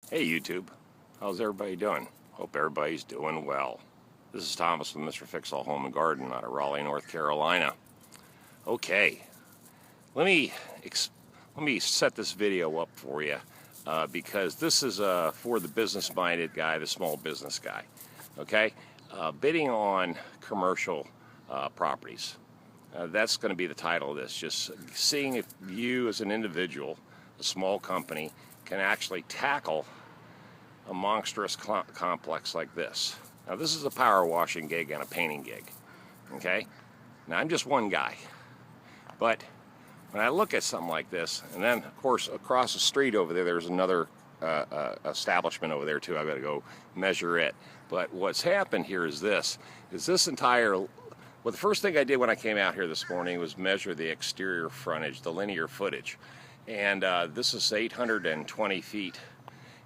Hey YouTube, how's everybody doing? Hope everybody's doing well. This is Thomas with Mr. Fix-All Home and Garden out of Raleigh, North Carolina. Okay, let me set this video up for you because this is for the business-minded guy, the small business guy. Okay, bidding on commercial properties. That's going to be the title of this. Just seeing if you, as an individual, a small company, can actually tackle a monstrous complex like this. Now this is a power washing gig and a painting gig, okay? Now I'm just one guy, but when I look at something like this, and then of course across the street over there, there's another establishment over there too. I've got to go measure it. But what's happened here is this entire, well, the first thing I did when I came out here this morning was measure the exterior frontage, the linear footage. And this is 820 feet.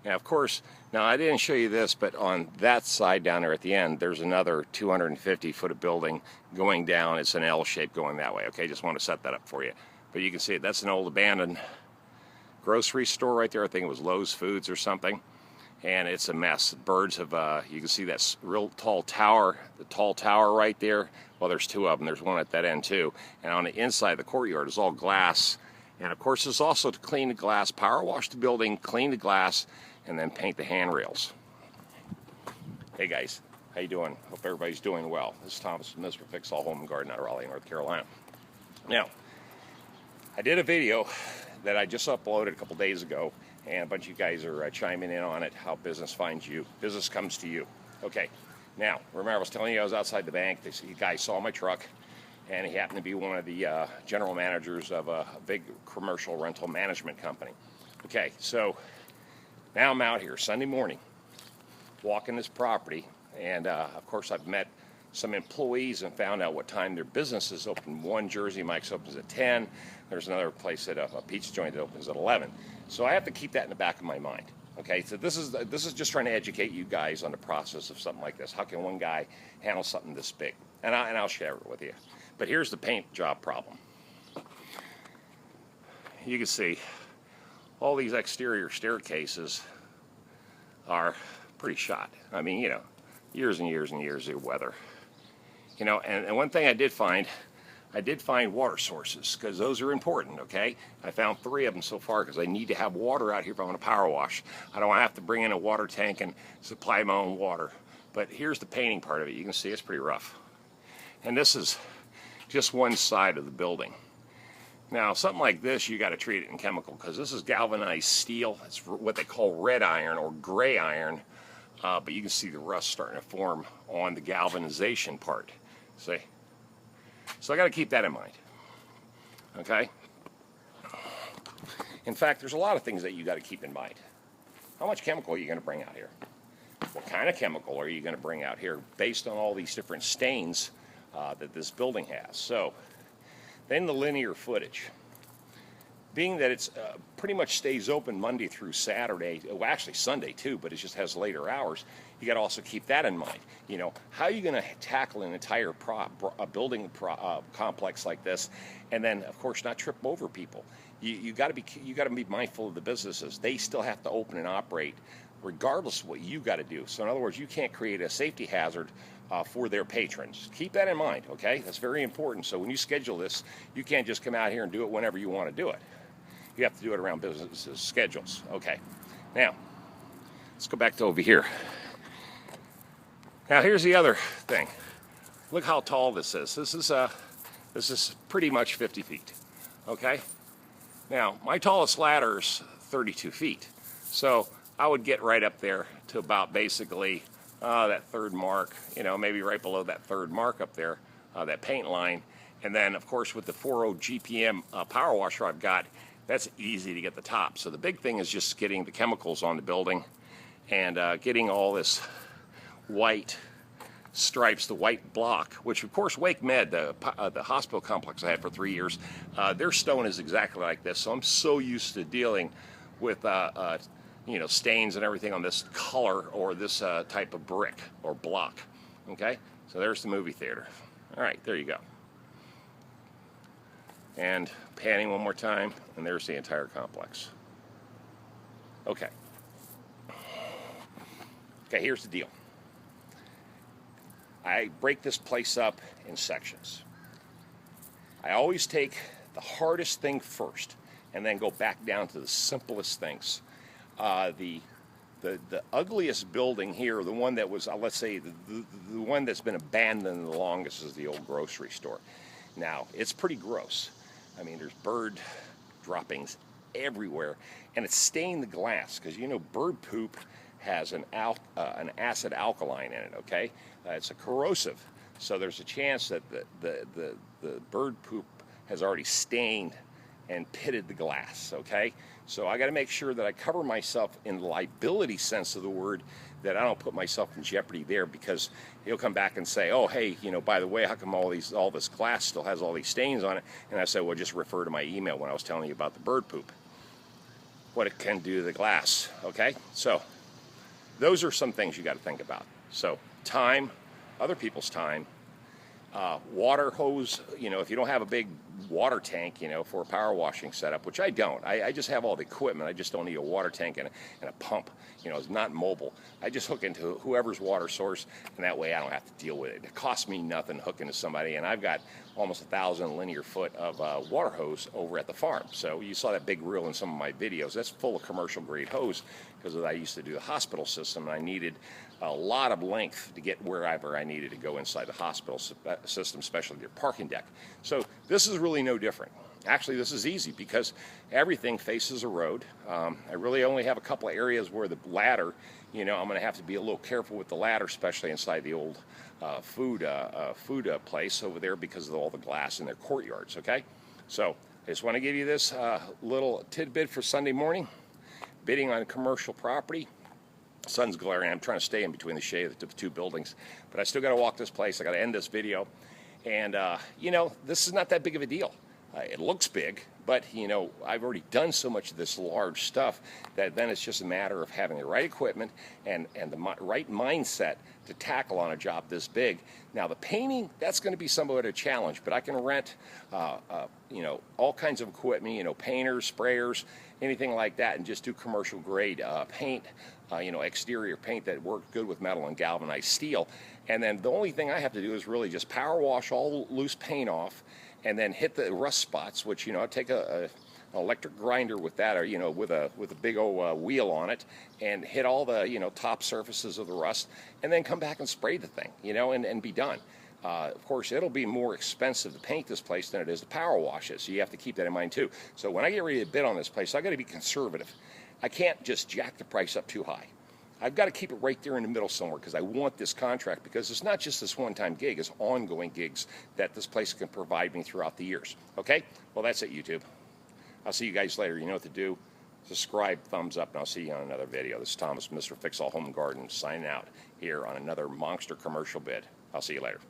Now, of course, now I didn't show you this, but on that side down there at the end, there's another 250 foot of building going down. It's an L shape going that way. Okay, just want to set that up for you. But you can see it. That's an old abandoned grocery store right there. I think it was Lowe's Foods or something. And it's a mess. Birds have, you can see that real tall tower, the tall tower right there. Well, there's two of them. There's one at that end too. And on the inside, the courtyard is all glass. And of course, there's also to clean the glass, power wash the building, clean the glass, and then paint the handrails. Hey guys, how you doing? Hope everybody's doing well. This is Thomas from Mr. Fix-All Home and Garden out of Raleigh, North Carolina. Now, I did a video that I just uploaded a couple days ago, and a bunch of you guys are chiming in on it, how business finds you. Business comes to you. Okay, now, remember I was telling you I was outside the bank. The guy saw my truck, and he happened to be one of the general managers of a big commercial rental management company. Okay, so now I'm out here Sunday morning walking this property, and of course I've met some employees and found out what time their business is open. One Jersey Mike's opens at 10. There's another place at a pizza joint that opens at 11. So I have to keep that in the back of my mind. Okay, so this is just trying to educate you guys on the process of something like this. How can one guy handle something this big? And I'll share it with you. But here's the paint job problem. You can see all these exterior staircases are pretty shot. I mean, you know, years and years and years of weather. You know, and one thing I did find water sources, because those are important, okay? I found 3 of them so far because I need to have water out here if I want to power wash. I don't want to have to bring in a water tank and supply my own water. But here's the painting part of it. You can see it's pretty rough. And this is just one side of the building. Now, something like this, you got to treat it in chemical because this is galvanized steel. It's what they call red iron or gray iron, but you can see the rust starting to form on the galvanization part. See? So I got to keep that in mind. Okay? In fact, there's a lot of things that you got to keep in mind. How much chemical are you going to bring out here? What kind of chemical are you going to bring out here based on all these different stains that this building has? So then the linear footage. Being that it's pretty much stays open Monday through Saturday, well actually Sunday too, but it just has later hours, you got to also keep that in mind. You know, how are you going to tackle an entire building complex like this, and then of course not trip over people? You got to be mindful of the businesses. They still have to open and operate regardless of what you got to do. So in other words, you can't create a safety hazard for their patrons. Keep that in mind, okay? That's very important. So when you schedule this, you can't just come out here and do it whenever you want to do it. You have to do it around business schedules. Okay. Now, let's go back to over here. Now here's the other thing. Look how tall this is. This is pretty much 50 feet. Okay. Now my tallest ladder is 32 feet. So I would get right up there to about basically that third mark. You know, maybe right below that third mark up there, that paint line. And then of course with the 40 GPM power washer I've got, that's easy to get the top. So the big thing is just getting the chemicals on the building and getting all this white stripes, the white block, which of course Wake Med, the hospital complex I had for 3 years, their stone is exactly like this. So I'm so used to dealing with you know, stains and everything on this color or this type of brick or block. Okay, so there's the movie theater. All right, there you go. And panning one more time, and there's the entire complex. Okay. Okay, here's the deal. I break this place up in sections. I always take the hardest thing first and then go back down to the simplest things. The ugliest building here, the one that was, let's say, the one that's been abandoned the longest is the old grocery store. Now, it's pretty gross. I mean, there's bird droppings everywhere, and it's stained the glass because, you know, bird poop has an acid alkaline in it, okay? It's a corrosive, so there's a chance that the bird poop has already stained and pitted the glass, okay? So I got to make sure that I cover myself in the liability sense of the word, that I don't put myself in jeopardy there, because he'll come back and say, oh, hey, you know, by the way, how come all this glass still has all these stains on it? And I say, well, just refer to my email when I was telling you about the bird poop, what it can do to the glass, okay? So those are some things you got to think about. So time, other people's time, water hose, you know, if you don't have a big water tank, you know, for a power washing setup, which I don't. I just have all the equipment. I just don't need a water tank and a pump. You know, it's not mobile. I just hook into whoever's water source, and that way I don't have to deal with it. It costs me nothing hooking to somebody, and I've got almost 1,000 linear foot of water hose over at the farm. So you saw that big reel in some of my videos. That's full of commercial grade hose, because I used to do the hospital system, and I needed a lot of length to get wherever I needed to go inside the hospital system, especially their parking deck. So this is really no different. Actually, this is easy because everything faces a road. I really only have a couple of areas where the ladder, you know, I'm going to have to be a little careful with the ladder, especially inside the old food place over there, because of all the glass in their courtyards, okay? So I just want to give you this little tidbit for Sunday morning. Bidding on commercial property. Sun's glaring. I'm trying to stay in between the shade of the two buildings, but I still got to walk this place. I got to end this video, and you know, this is not that big of a deal. It looks big, but you know, I've already done so much of this large stuff that then it's just a matter of having the right equipment and the right mindset to tackle on a job this big. Now, the painting, that's going to be somewhat of a challenge, but I can rent, you know, all kinds of equipment, you know, painters, sprayers, anything like that, and just do commercial grade paint, you know, exterior paint that works good with metal and galvanized steel. And then the only thing I have to do is really just power wash all loose paint off, and then hit the rust spots, which, you know, I take an electric grinder with that, or, you know, with a big old wheel on it, and hit all the, you know, top surfaces of the rust, and then come back and spray the thing, you know, and be done. Of course, it'll be more expensive to paint this place than it is to power wash it, so you have to keep that in mind too. So when I get ready to bid on this place, I've got to be conservative. I can't just jack the price up too high. I've got to keep it right there in the middle somewhere, because I want this contract, because it's not just this one-time gig, it's ongoing gigs that this place can provide me throughout the years. Okay? Well, that's it, YouTube. I'll see you guys later. You know what to do. Subscribe, thumbs up, and I'll see you on another video. This is Thomas, Mr. Fix-All Home and Garden, signing out here on another monster commercial bid. I'll see you later.